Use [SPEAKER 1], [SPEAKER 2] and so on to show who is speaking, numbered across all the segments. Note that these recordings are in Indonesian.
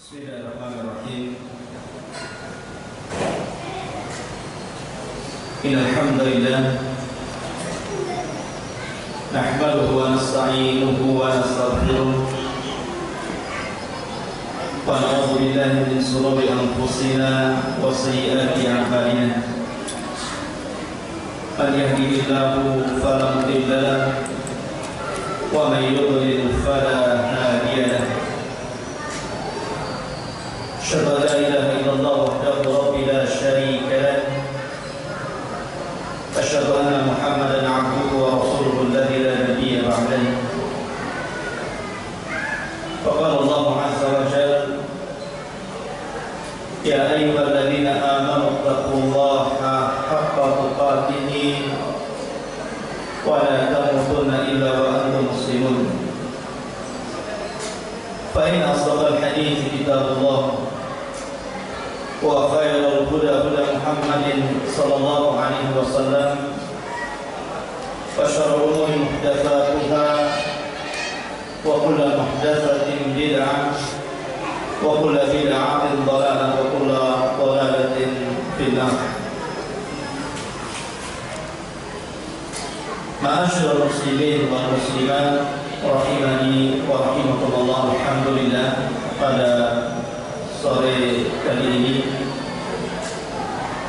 [SPEAKER 1] Bismillahirrahmanirrahim. Innal hamdalillah nahmaduhu wa nasta'inuhu wa nastaghfiruh wa na'udzu billahi min shururi anfusina wa sayyiati a'malina. Man yahdihillahu fala mudilla lahu wa man yudlil fala hadiya lahu. أشهد أن لا إله إلا الله وحده رب لا شريك له أشهد أن محمدا عبده ورسوله الذي لا نبي بعده فقال الله عز وجل يا أيها الذين آمنوا اتقوا الله حق تقاته ولا تموتن إلا وأنتم مسلمون فإن أصدق الحديث كتاب الله وخير الهدى هدى محمد صلى الله عليه وسلم وشر الأمور محدثاتها وكل محدثة بدعة وكل بدعة ضلالة وكل ضلالة في النار. معاشر المسلمين والمسلمات rahimani wa rahimakumullah. Alhamdulillah, pada sore kali ini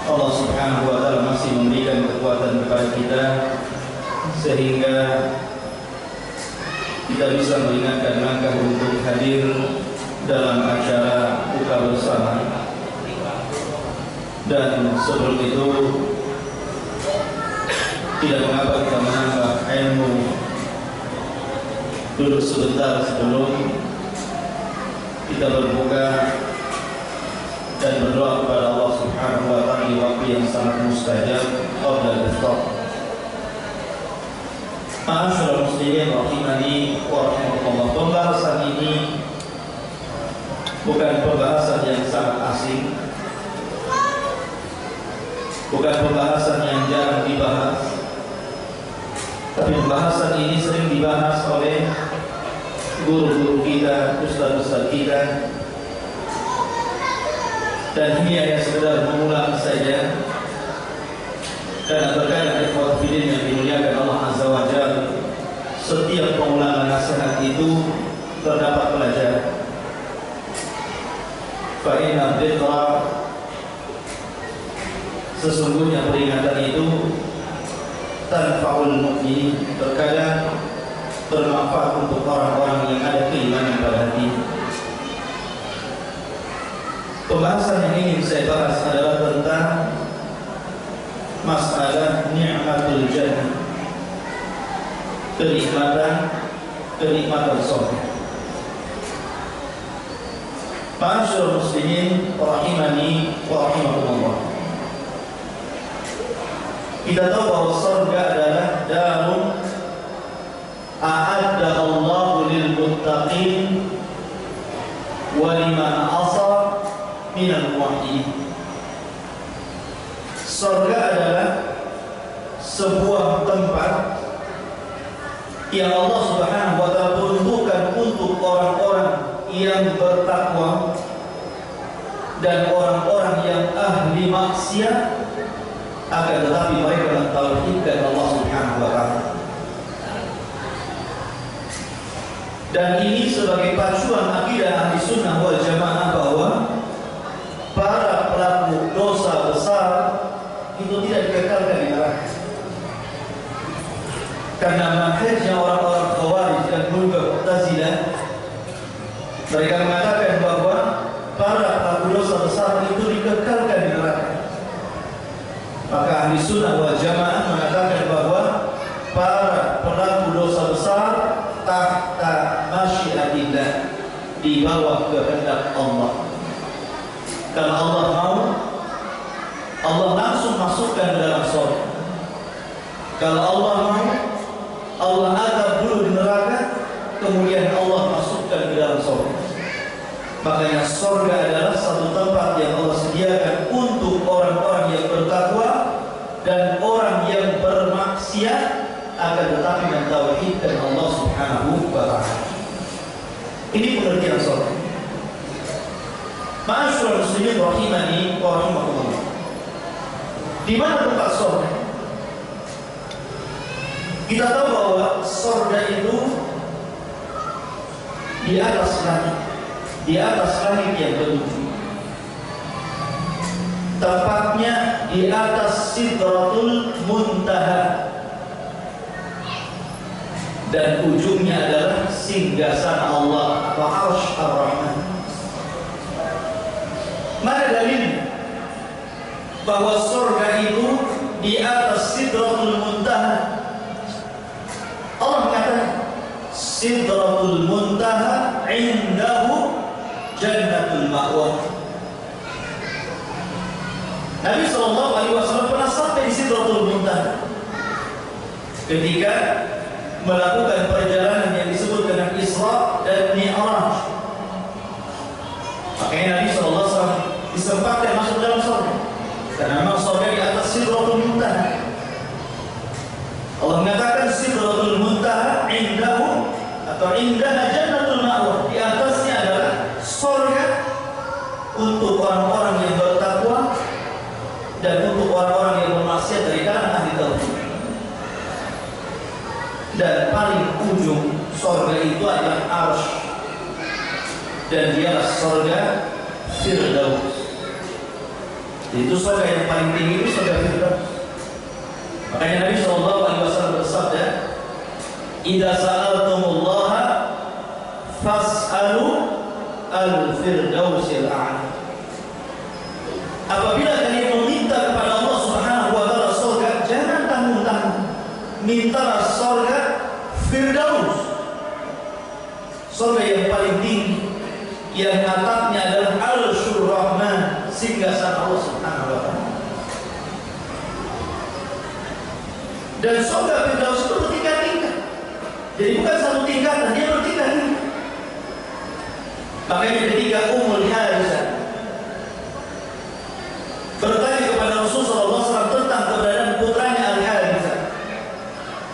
[SPEAKER 1] Allah Subhanahu wa taala masih memberikan kekuatan kepada kita sehingga kita bisa meringankan langkah untuk hadir dalam acara buka bersama. Dan sebelum itu tidak mengapa kita menambah ilmu. Duduk sebentar sebelum kita berbuka dan berdoa kepada Allah Subhanahu wa taala di waktu yang sangat mustajab qabla al-iftar. Ma'asyiral muslimin rahimani wa rahimakumullah. Pembahasan ini bukan pembahasan yang sangat asing, bukan pembahasan yang jarang dibahas, tapi pembahasan ini sering dibahas oleh guru-guru kita, ustaz-ustaz kita, dan ini hanya sekedar mengulang saja. Dan terkadang ikhwat fillah yang dimuliakan Allah Azza wa Jalla, setiap pengulangan nasihat itu terdapat pelajaran. Fa inna dzikra, sesungguhnya peringatan itu tanfa'ul mu'min, terkadang bermanfaat untuk orang-orang yang ada keimanan pada hati. Pembahasan yang ingin saya bahas adalah tentang masalah ni'matul jannah, kenikmatan surga. Ma'asyiral muslimin rahimani wa rahimakumullah. Kita tahu bahwa surga adalah darun a'adda Allahu lil muttaqin wa liman asa minal muwahhidin. Surga adalah sebuah tempat yang Allah Subhanahu wa taala peruntukkan untuk orang-orang yang bertakwa dan orang-orang yang ahli maksiat, akan tetapi mereka mentauhidkan Allah Subhanahu wa taala. Dan ini sebagai pacuan akidah ahli sunnah wal jamaah bahwa para pelaku dosa besar itu tidak dikekalkan di neraka. Karena manhajnya orang-orang Khawarij dan juga Mu'tazilah, mereka mengatakan bahwa para pelaku dosa besar itu dikekalkan di neraka. Maka ahli sunnah wal jamaah mengatakan bahwa para pelaku dosa besar tahta masyiatillah, di bawah kehendak Allah. Kalau Allah mau, Allah langsung masukkan dalam surga. Kalau Allah mau, Allah azab dulu di neraka, kemudian Allah masukkan ke dalam surga. Makanya surga adalah satu tempat yang Allah sediakan untuk orang-orang yang bertakwa dan orang yang bermaksiat, akan tetapi mentauhidkan Allah Subhanahu wa taala. Ini pengertian surga. Ma'asyiral muslimin rahimani wa rahimakumullah. Di mana tempat surga? Kita tahu bahwa surga itu di atas langit yang ketujuh. Tepatnya di atas Sidratul Muntaha, dan ujungnya adalah singgasana Allah atau Arsy Ar-Rahman. Mana dalilnya bahwa surga itu di atas Sidratul Muntaha? Allah mengatakan Sidratul Muntaha indahu Jannatul Ma'wa. Nabi SAW pernah sampai di Sidratul Muntaha ketika melakukan perjalanan yang disebut dengan Isra dan Mi'raj. Makanya Nabi SAW disempatkan masuk dalam surga, karena memang surga di atas Sidratul Muntaha. Allah mengatakan Sidratul Muntaha indahu atau indaha Jannatul Ma'wa. Di atasnya adalah surga untuk orang-orang yang bertakwa dan untuk orang-orang yang bermaksiat dari kalangan ahli tauhid. Dan paling ujung surga itu adalah Arsy, dan dialah surga Firdaus. Itu surga yang paling tinggi, itu surga Firdaus. Makanya Nabi SAW bersabda, "Idza sa'altumullaha fas'alu al-firdausil a'la." Apabila kalian meminta kepada Allah Subhanahu wa taala surga, jangan tanggung-tanggung, mintalah surga Firdaus, surga yang paling tinggi, yang atapnya adalah Arsyur Rahman, singgasana Allah Subhanahu wa taala. Dan surga Firdaus itu bertingkat-tingkat. Jadi bukan satu tingkatan, dia bertingkat-tingkat. Makanya ketika Ummul Harithah bertanya kepada Rasulullah SAW tentang keberadaan putranya Al-Harithah,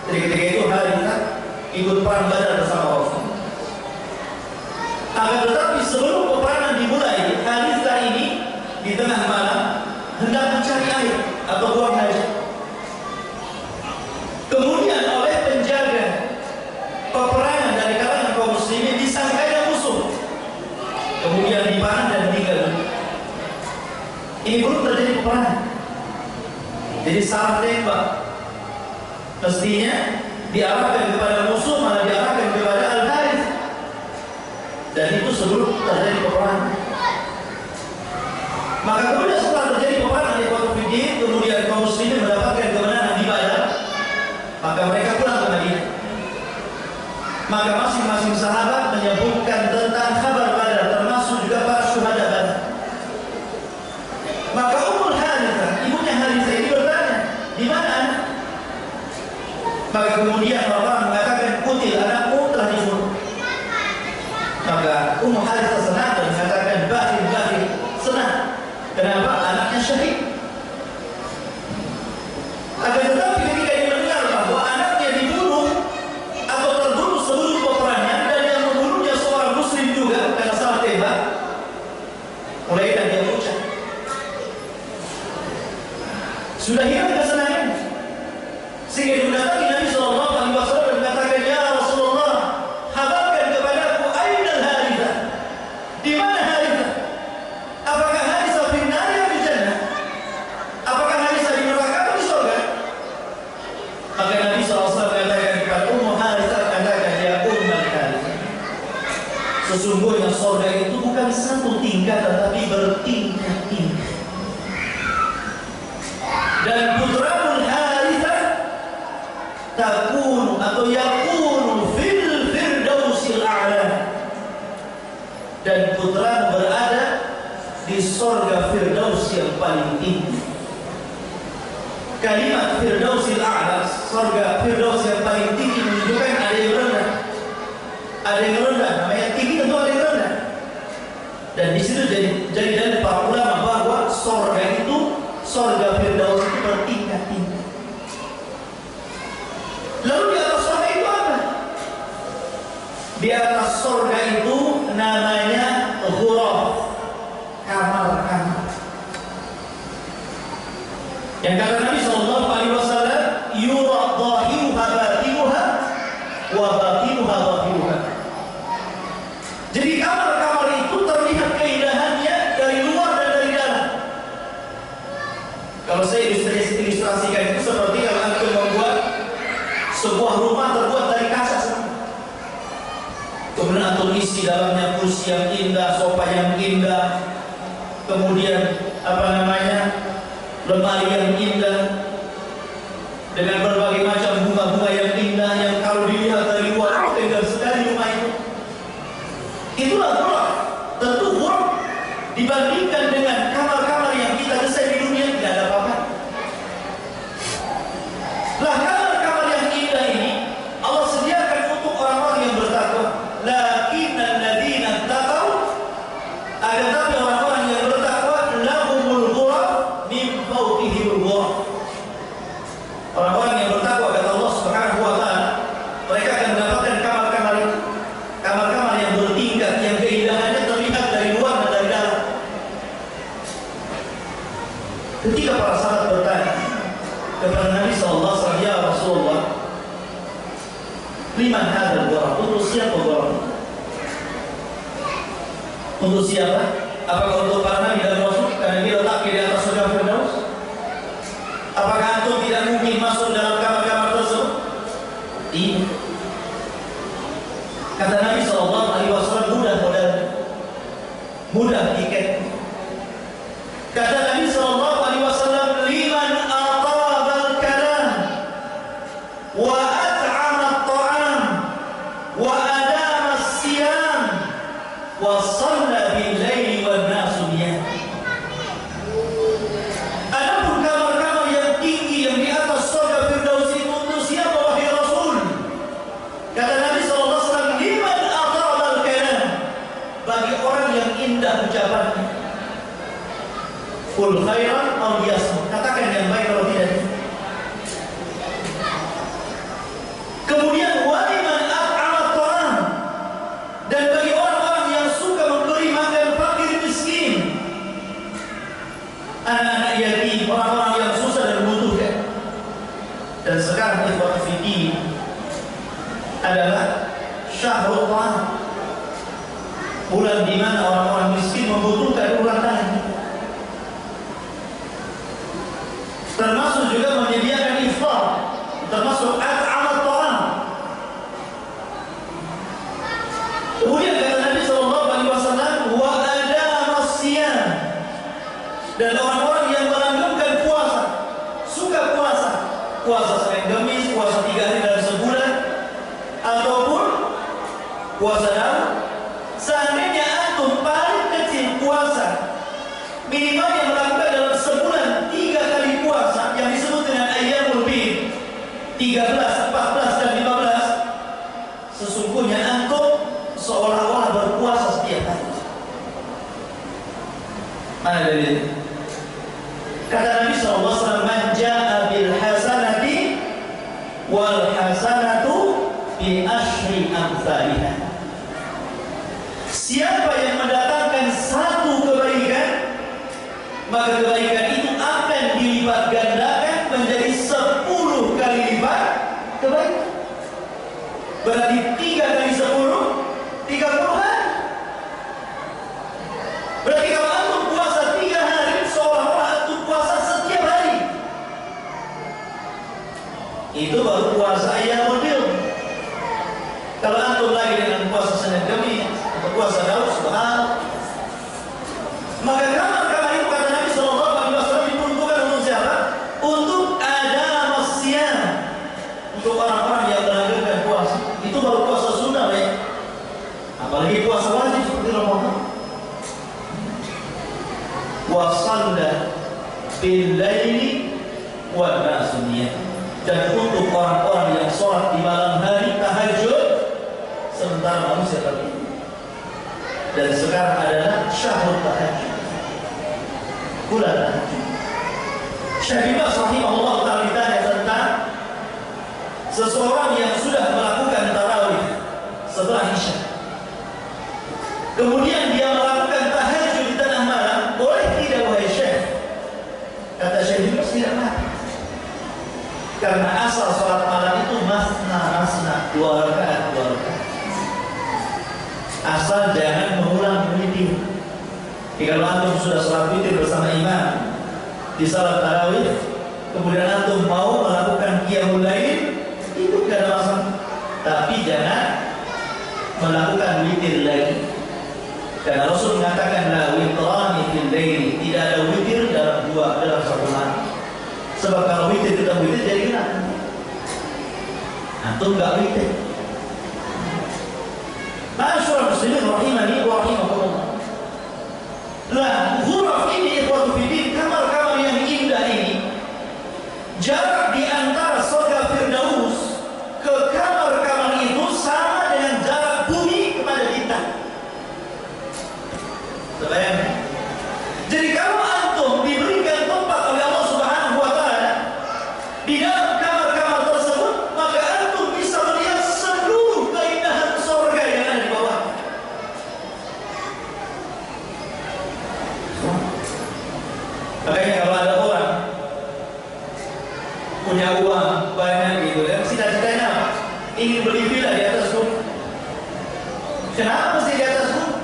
[SPEAKER 1] jadi ketika itu Harithah ikut perang Badar bersama Rasul. Akan tetapi sebelum peperangan dimulai, Harithah ini di tengah malam hendak mencari air atau buang hajat. Kemudian oleh penjaga peperangan dari kalangan kaum muslimin disangkanya musuh, kemudian dipanah dan meninggal. Ini belum terjadi peperangan, jadi salah tembak. Mestinya diarahkan kepada musuh, malah diarahkan kepada Al-Harith, dan itu sebelum terjadi peperangan. Maka kemudian setelah terjadi peperangan di Kota Fidin, kemudian kaum muslimin mendapatkan kemenangan di Badar, maka mereka pulang ke Madinah. Maka masing-masing sahabat menyebutkan tentang kabar Badar, termasuk juga para syuhada Badar. Maka Ummul Harithah, ibunya Harithah ini bertanya, di mana anak? Maka kemudian orang mengatakan, kutil, anakmu telah dibunuh. Maka Ummul Harithah senang dan mengatakan, bahin, senang. Kenapa? Anaknya syahid. Akan tetapi ketika dia mendengar bahwa anaknya dibunuh atau terbunuh sebelum peperangan, dan yang membunuhnya seorang muslim juga karena salah tembak, mulai dan dia ucap, sudah hilang kesenangan, sehingga dia mendatangi Nabi SAW dan mengatakan, ya Rasulullah, habarkan kepadaku aina Harithah, di mana Harithah? Apakah Harithah fi nar atau di jannah? Apakah Harithah di neraka atau di surga? Maka Nabi SAW mengatakan kepada Ummul Harithah, katakan, ya Ummul Harithah, sesungguhnya surga itu bukan satu tingkatan, tapi bertingkat-tingkat. Dan putramu Harithah takun atau yakun fil firdausil a'la, dan putramu berada di surga Firdaus yang paling tinggi. Kalimat Firdausil a'la, surga Firdaus yang paling tinggi, menunjukkan ada yang rendah, ada yang rendah. Namanya tinggi tentu ada yang rendah. Dan di situ jadi dari para ulama bahwa surga itu, surga Firdaus itu bertingkat-tingkat. Lalu di atas surga itu apa? Di atas surga itu namanya ghuraf. Yang kata Nabi Sallallahu Alaihi Wasallam, yura dhahiruha batinuha wa batinuha dhahiruha. Jadi kamar-kamar itu terlihat keindahannya dari luar dan dari dalam. Kalau saya ilustrasikan itu seperti kalau antum membuat sebuah rumah terbuat dari kaca semua. Kemudian antum isi dalamnya kursi yang indah, sofa yang indah, kemudian lemari yang indah dengan berbagai macam bunga-bunga yang indah yang kalau dilihat dari luar indah sekali rumah itu. Itulah murah. Tentu murah dibandingkan dengan kamar-kamar yang kita desain di dunia, tidak ada apa-apa. Lah kamar-kamar yang indah ini Allah sediakan untuk orang-orang yang bertakwa. Lakinnal ladzina taqaw, akan tapi orang-orang yang bertakwa lahumul ghuraf min fawqihimul ghuraf. Orang-orang yang bertakwa kata Allah Subhanahu wa taala, mereka akan mendapatkan kamar-kamar yang bertingkat, yang keindahannya terlihat dari luar dan dari dalam. Ketika para sahabat bertanya kepada Nabi sallallahu alaihi wasallam, "Ya Rasulullah, liman hadzal ghuraf?" Untuk siapa ghuraf? Untuk siapa? Apakah untuk para nabi dan rasul karena dia letaknya di atas surga Firdaus? Apakah antum tidak mungkin masuk dalam kamar-kamar tersebut? Tidak. Kata Nabi Sallallahu Alaihi Wasallam, mudah modalnya, mudah tiket. Kata Nabi Sallallahu Alaihi Wasallam, liman atabal kalam wa at'ama at-ta'am wa adama as-siyam wa shalla bil-laili wan nasu niyam. Adapun kamar-kamar yang tinggi yang di atas surga Firdaus itu untuk siapa wahai Rasul? Kata Nabi sallallahu alaihi wasallam, liman atabal kalam, bagi orang yang indah ucapannya. Qul khairan aw liyasmut, katakan yang baik atau tidak. Kemudian waliman at'ama at-ta'am, dan bagi orang-orang yang suka memberi makan fakir miskin, anak-anak yatim, orang-orang yang susah dan membutuhkan. Dan sekarang ikhwan fillah adalah syahrul ta'am, bulan di mana orang-orang miskin membutuhkan ulanan. Termasuk juga menyediakan iftar, termasuk at'ama at-ta'am. Kemudian kata Nabi sallallahu alaihi wasallam, wa adama as-siyam, dan orang-orang yang melanggengkan puasa, suka puasa Senin Kamis, puasa 3 hari dalam sebulan, ataupun puasa dalam. Seandainya antum paling kecil puasa, minimal yang melakukan dalam sebulan 3 kali puasa yang disebut dengan ayyamul bid, 13, 14 dan 15, sesungguhnya antum seolah-olah berpuasa setiap hari. Mana dalil? Kata Nabi sallallahu alaihi wasallam, man jaa bil hasanati wal hasanatu bi asyri amsalihah. Siapa yang mendatangkan satu kebaikan, maka kebaikan itu akan dilipat gandakan menjadi 10 kali lipat kebaikan. Berarti 3 kali 10, 30 hari. Berarti kalau antum puasa 3 hari, seolah-olah antum puasa setiap hari. Itu baru puasa ayyamul bid. Kalau antum lagi dengan puasa Senin Kamis, puasa Daud, subhanallah. Maka kamar-kamar itu kata Nabi sallallahu alaihi wasallam diperuntukkan untuk siapa? Untuk adama as-siyam, untuk orang-orang yang melanggengkan puasa. Itu baru puasa sunnah ya. Apalagi puasa wajib seperti Ramadan. Wa shalla bil-laili wan nasu niyam, dan untuk orang-orang yang sholat di malam hari tahajud sementara manusia tertidur. Dan sekarang adalah syahrul tahajud, bulan tahajud. Syekh Ibnu rahimahullah ta'ala ditanya tentang seseorang yang sudah melakukan tarawih setelah isya, kemudian dia melakukan tahajud di tengah malam, boleh tidak wahai Syekh? Kata Syekh Ibnu, tidak apa. 2 rakaat. Asal jangan mengulang witir. Kalau antum sudah salat witir bersama imam di salat tarawih, kemudian antum mau melakukan qiyamul lail, itu tidak ada masalah. Tapi jangan melakukan witir lagi. Karena Rasul mengatakan la witrani fil lail, tidak ada witir dalam satu malam. Sebab kalau witir kita witir jadi genap. Antum enggak witir. Ma'asyiral muslimin rahimani wa rahimakumullah. Lah, ghuraf ini ikhwatu fiddin, kamar-kamar yang indah ini, jarak di antara surga Firdaus ke kamar-kamar itu sama dengan jarak bumi kepada kita. Terbayang? Jadi kalau antum diberikan tempat oleh Allah Subhanahu wa taala di dalam kamar-kamar tersebut, maka antum bisa melihat seluruh keindahan surga yang ada di bawah. Makanya kalau ada orang punya uang banyak gitu ya, cita-citanya apa? Ingin beli villa di atas gunung. Kenapa mesti di atas gunung?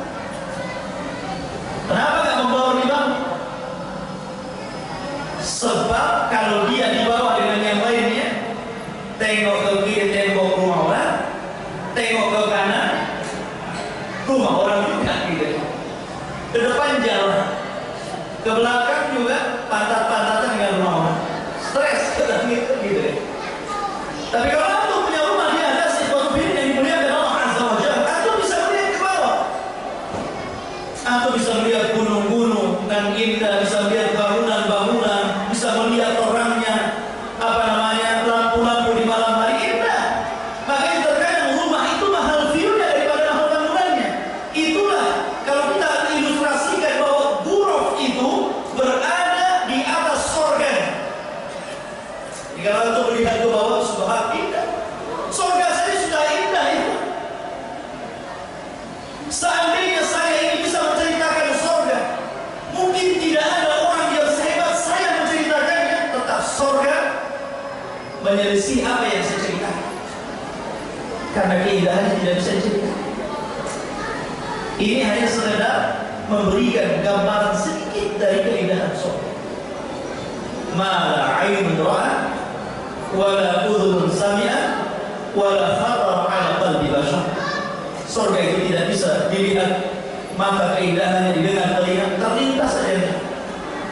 [SPEAKER 1] Kenapa nggak membawa di bawah? Sebab kalau dia di bawah dengan yang lainnya, tengok ke kiri, tengok rumah orang, tengok ke kanan, rumah orang juga gitu. Ke depan jalan, ke belakang juga pantat-pantatan dengan rumah orang. Stres gitu ya. Tapi kalau antum punya rumah di atas ikhwatu fiddin yang dimuliakan Allah Azza wa Jalla, antum bisa melihat ke bawah. Antum bisa melihat gunung-gunung dan indah, bisa melihat bangunan-bangunan, bisa melihat orangnya, lampu-lampu di malam hari indah. Makanya terkadang rumah itu mahal view-nya daripada mahal bangunannya. Itulah kalau kita ilustrasikan bahwa ghuraf itu berada di atas surga. Jika antum melihat ke bawah, subhanallah indah. Surga saya sudah indah itu. Seandainya saya ini bisa menceritakan surga, mungkin tidak ada orang yang sehebat saya menceritakannya, tetap surga menyelisih apa yang saya ceritakan. Karena keindahannya tidak bisa diceritakan. Ini hanya sekedar memberikan gambaran sedikit dari keindahan surga. Ma la 'ainun ra'at wa la udhunun sami'at wa la khatara 'ala qalbi bashar. Surga itu tidak bisa dilihat, maka keindahannya didengar telinga, terlintas saja,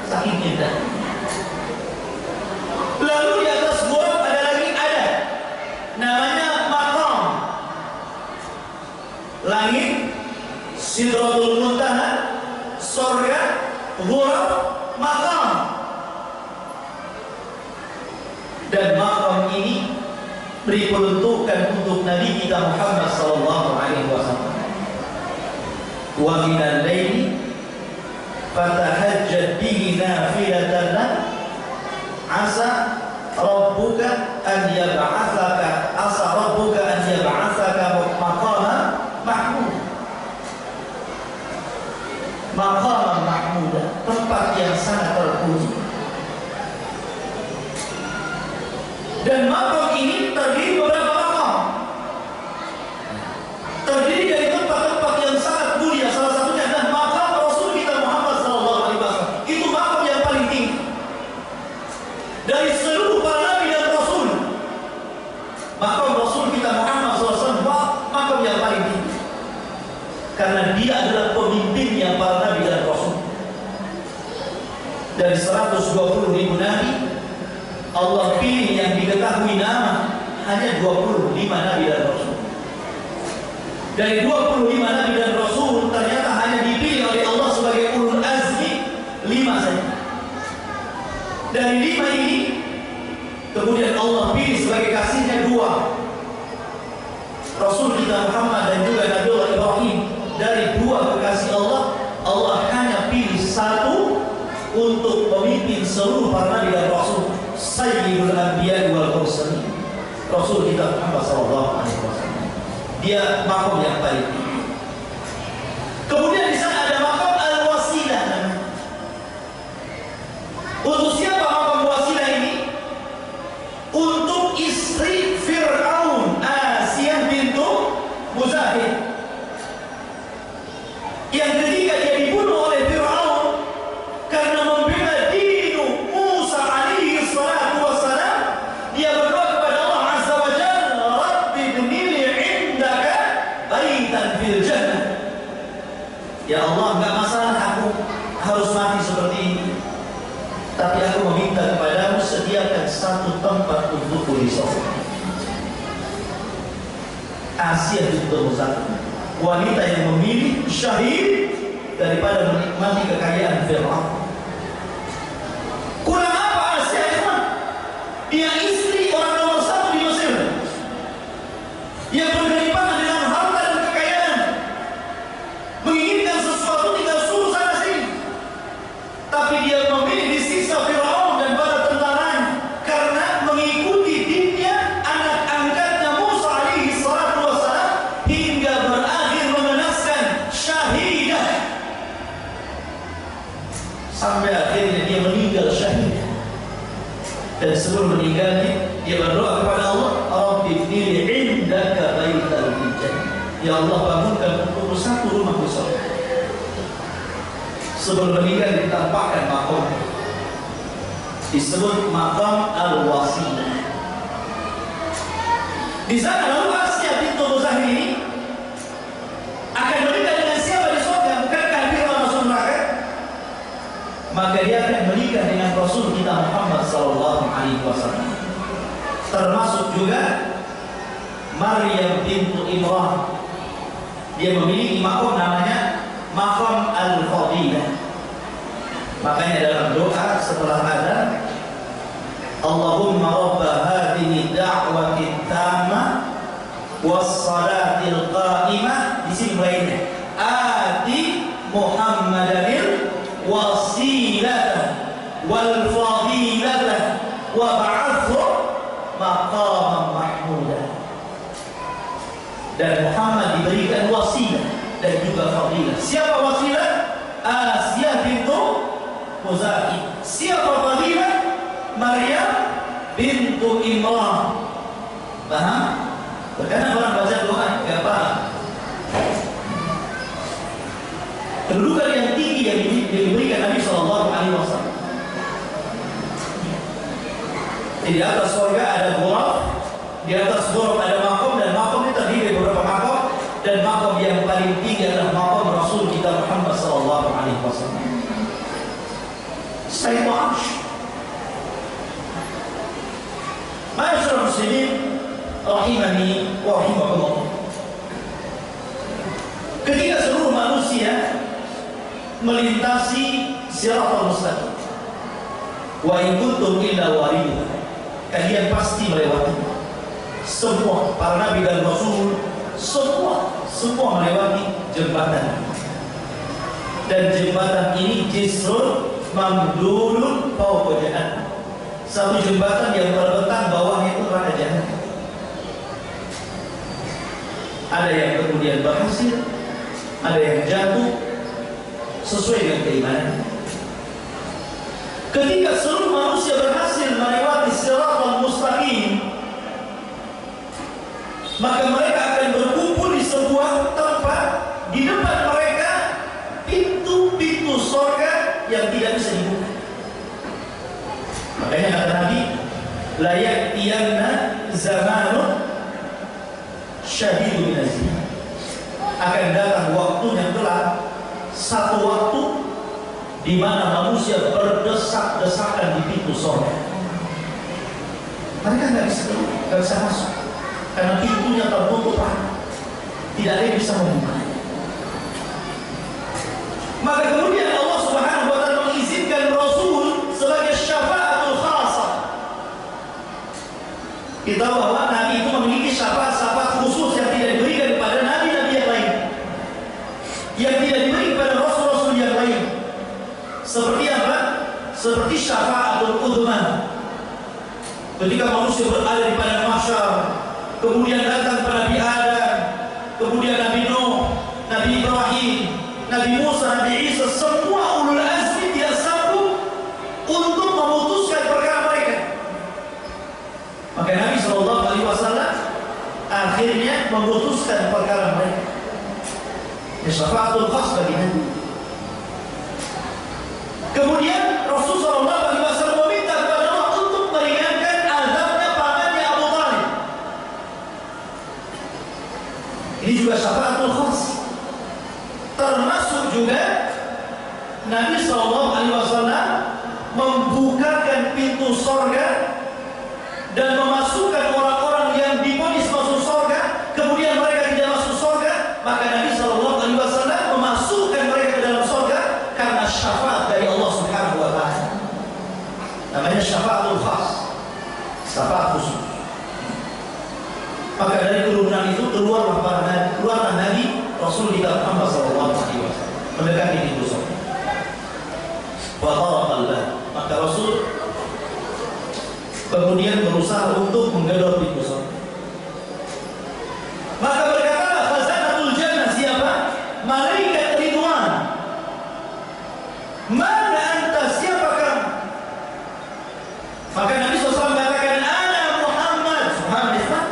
[SPEAKER 1] saking indah. Lalu di atas ghuraf ada namanya maqam. Langit, Sidratul Muntaha, surga, ghuraf, maqam. Dan maqam ini diperuntukkan untuk Nabi kita Muhammad sallallahu alaihi wasallam. Wa minal laili fatahajjad bihi nafilatan lak asa rabbuka an yab'atsaka maqaman mahmuda, tempat yang sangat terpuji. Dan maqam ini terdiri beberapa maqam. Terdiri dari tempat-tempat yang sangat mulia. Salah satunya adalah maqam Rasul kita Muhammad SAW. Itu maqam yang paling tinggi dari seluruh para nabi dan rasul. Maqam Rasul kita Muhammad SAW maqam yang paling tinggi, karena dia adalah pemimpinnya para nabi dan rasul. Dari 120.000 nabi, Allah pilih yang diketahui nama hanya 25 nabi dan rasul. Dari 25 nabi dan rasul, ternyata hanya dipilih oleh Allah sebagai ulul azmi 5 saja. Dari 5 ini, kemudian Allah pilih sebagai kasihnya 2, Rasul kita Muhammad dan juga Nabi Allah Ibrahim. Dari 2 kekasih Allah, Allah hanya pilih 1 untuk memimpin seluruh para nabi dan rasul. Sayyidul Anbiya wal Mursalin, Rasul kita Muhammad sallallahu alaihi wasallam. Dia maqam yang paling tinggi. Kemudian di sana ada maqam al-wasilah. Untuk siapa maqam wasilah ini? Untuk istri Fir'aun, Asiyah bayitan fil jannah. Ya Allah, enggak masalah aku harus mati seperti ini, tapi aku meminta kepadamu sediakan satu tempat untukku di surga. Asia itu satu wanita yang memilih syahid daripada menikmati kekayaan Fir'aun. Kurang apa Asia itu? Dia istri orang nomor satu di Mesir, yang bergelimpangan dengan harta dan kekayaan, menginginkan sesuatu tinggal suruh sana sini, tapi dia memilih disiksa Fir'aun dan para tentaranya karena mengikuti dinnya anak angkatnya Musa alaihi salatu wassalam hingga berakhir mengenaskan syahidah, sampai akhirnya dia meninggal syahid. Dan sebelum meninggalnya dia berdoa kepada Allah, Rabbi ibnili indaka baitan fil jannah. Ya Allah, bangunkan untukku satu rumah di surga. Sebelum meninggal ditampakkan maqam, disebut maqam al-wasilah. Di sana lalu Asya bintu Muzahir ini akan menikah dengan siapa di surga? Bukankah Fir'aun masuk neraka? Maka dia akan menikah dengan Rasul kita Muhammad sallallahu alaihi wasallam. Termasuk juga Maryam bintu Imran. Dia memiliki maqam namanya maqam al-fadilah. Makanya dalam doa setelah adzan, Allahumma rabba hadhihi da'wati tammah was-salatil qa'imah, di sini lainnya ati Muhammadanil wasilata wal fadilata wa ba'athu maqaman mahmuda. Dan Muhammad diberikan wasilah dan juga fadilah. Siapa wasilah? Asya bintu Muzahir. Siapa fadilah? Maryam bintu Imran. Paham? Karena orang baca doa enggak paham. Kedudukan yang tinggi yang diberikan Nabi sallallahu alaihi wasallam. Di atas surga ada ghuraf, di atas ghuraf ada maqam, dan maqam itu terdiri dari beberapa maqam, dan maqam yang paling tinggi adalah maqam Rasul kita Muhammad sallallahu alaihi wasallam. Sayyidul Arsh. Ma'asyiral muslimin rahimani wa rahimakumullah. Ketika seluruh manusia melintasi siratal mustaqim, wa in kuntum illa waridha, kalian pasti melewati. Semua para nabi dan rasul semua melewati jembatan. Dan jembatan ini jisrun mamdulun fawqa jahannam. Satu jembatan yang terbentang bawahnya itu neraka jahanam. Ada yang kemudian berhasil, ada yang jatuh sesuai dengan keimanan. Ketika seluruh manusia berhasil melewati siratal mustaqim, maka mereka akan berkumpul di sebuah tempat. Di depan mereka pintu-pintu surga yang tidak bisa dibuka. Makanya kata Nabi, la ya'tiyanna zamanun syadidun minaz-zina. Akan datang waktunya kelak, satu waktu di mana manusia berdesak-desakan di pintu surga. Mereka nggak bisa masuk karena pintunya tertutup, tidak ada yang bisa membuka. Maka kemudian Allah Subhanahu wa taala mengizinkan Rasul sebagai syafaatul khasah. Kita tahu bahwa Nabi itu memiliki syafaat khusus yang tidak diberikan kepada nabi-nabi yang lain, yang tidak diberi kepada rasul-rasul yang lain. Seperti apa? Seperti syafaatul udhman. Ketika manusia berada di padang mahsyar, kemudian datang kepada Nabi Adam, kemudian Nabi Nuh, Nabi Ibrahim, Nabi Musa, Nabi Isa, semua ulul azmi dia sambung untuk memutuskan perkara mereka. Maka Nabi sallallahu alaihi wasallam akhirnya memutuskan perkara mereka. Syafaatul khas bagi Nabi. Kemudian Rasul sallallahu alaihi wasallam meminta kepada Allah untuk meringankan azabnya pamannya Abu Thalib. Ini juga syafaatul khas. Termasuk juga Nabi SAW membukakan pintu sorga dan memasukkan orang-orang yang divonis masuk sorga, kemudian mereka tidak masuk sorga, maka Nabi SAW memasukkan mereka ke dalam sorga karena syafaat dari Allah Subhanahu Wa Taala. Namanya syafaatul khas, syafaat khusus. Maka dari turunan itu keluarlah Nabi Rasul kita Muhammad SAW mendekati pintu sorga. Maka Rasul kemudian berusaha untuk menggedor pintu sorga. Maka berkatalah khazanatul jannah, siapa? Malaikat Ridwan. Mana anta, siapa kamu? Maka Nabi SAW mengatakan, ana Muhammad. Subhanallah.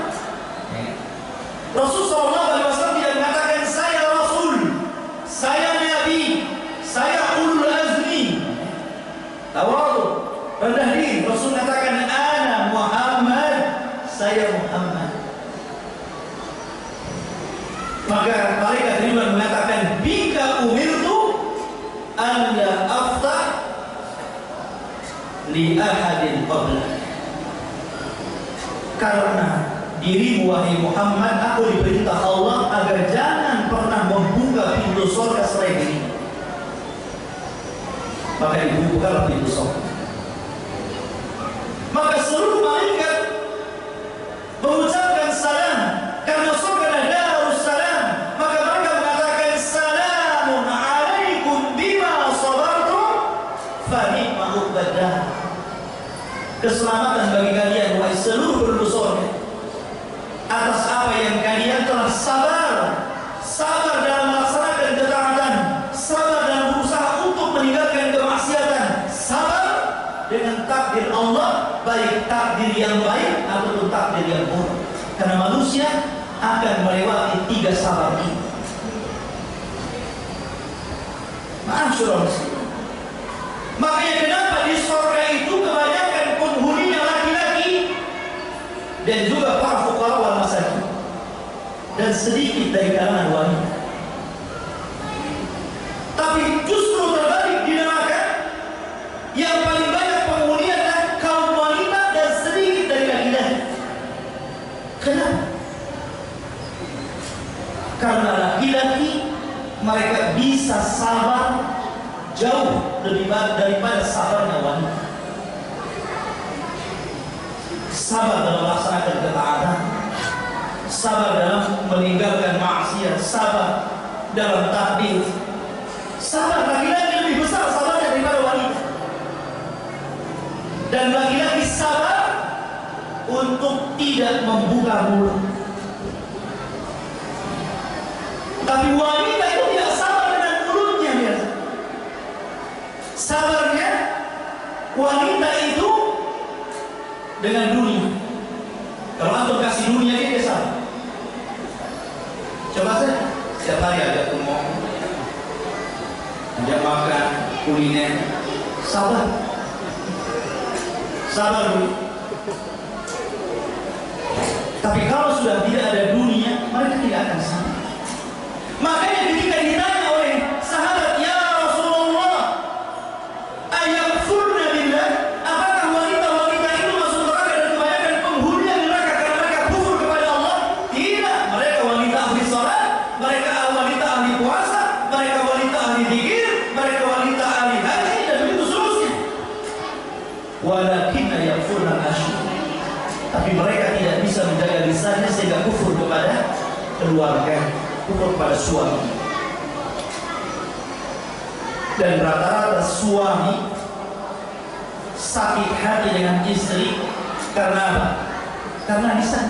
[SPEAKER 1] Rasul SAW tidak mengatakan saya Rasul, saya Nabi, saya ulul azmi. Tawadu, rendah diri. Rasul mengatakan ana Muhammad, saya Muhammad. Maka malaikat Ridwan mengatakan bika umirtu an la aftah li ahadin qabla. Karena dirimu wahai Muhammad, aku diperintah Allah agar jangan pernah membuka pintu surga selain dirimu. Maka dibukalah pintu surga. Maka seluruh malaikat mengucapkan salam karena surga adalah darus salam. Maka mereka mengatakan salamun alaikum bima sabartum fa ni'ma uqbadah. Keselamatan bagi kalian wahai seluruh penduduk surga atas apa yang kalian telah sabar dalam melaksanakan ketaatan, sabar dalam berusaha untuk meninggalkan kemaksiatan, sabar dengan takdir Allah, baik takdir yang baik ataupun takdir yang buruk. Karena manusia akan melewati 3 sabar ini. Ma'asyiral muslimin. Makanya kenapa di surga itu kebanyakan penghuninya laki-laki dan juga para fuqara wal masakin, dan sedikit dari kalangan wanita. Tapi justru terbalik di neraka, yang paling banyak penghuni adalah kaum wanita dan sedikit dari laki-laki. Kenapa? Karena laki-laki mereka bisa sabar jauh lebih banyak daripada sabarnya wanita. Sabar dalam melaksanakan ketaatan, sabar dalam meninggalkan maksiat, sabar dalam takdir. Sabar laki-laki lebih besar sabarnya daripada wanita. Dan laki-laki sabar untuk tidak membuka mulut. Tapi wanita itu tidak sabar dengan mulutnya biasa. Sabarnya wanita itu dengan dunia. Kalau antum kasih dunia dia sabar. Coba saja setiap hari ada ngomong, ajak makan, kuliner, sabar. Sabar dulu. Tapi kalau sudah tidak ada dunia, mereka tidak akan sabar. Makanya ketika ditanya oleh sahabat, ya Rasulullah, ayakfurna billah, apakah wanita-wanita itu masuk neraka dan kebanyakan penghuninya neraka karena mereka kufur kepada Allah? Tidak, mereka wanita ahli salat, mereka wanita ahli puasa, mereka wanita ahli zikir, mereka wanita ahli haji, dan begitu seterusnya. Walakin ayakfurna asyik. Tapi mereka tidak bisa menjaga lisannya sehingga kufur kepada keluarga, kufur kepada suami. Dan rata-rata suami sakit hati dengan istri karena apa? Karena lisan.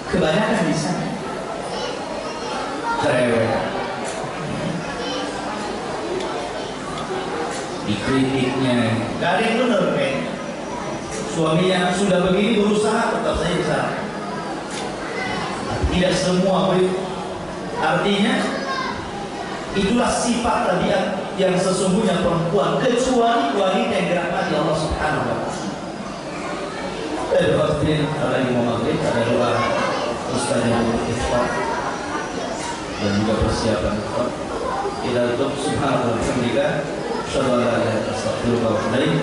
[SPEAKER 1] Kebanyakan lisan. Cerewet. Dikritiknya, gak ada yang benar kayaknya. Suaminya sudah begini berusaha tetap saja salah. Tidak semua begitu. Artinya itulah sifat tabiat yang sesungguhnya perempuan, kecuali wanita yang dirahmati Allah Subhanahu wa taala. Ada waktu ada di maghrib, ada doa Ustaz yang berkhutbah. dan juga persiapan kita untuk subhanallah wa bihamdika asyhadu an la ilaha illa anta astaghfiruka wa atubu ilaik.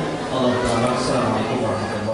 [SPEAKER 1] Assalamualaikum warahmatullahi wabarakatuh.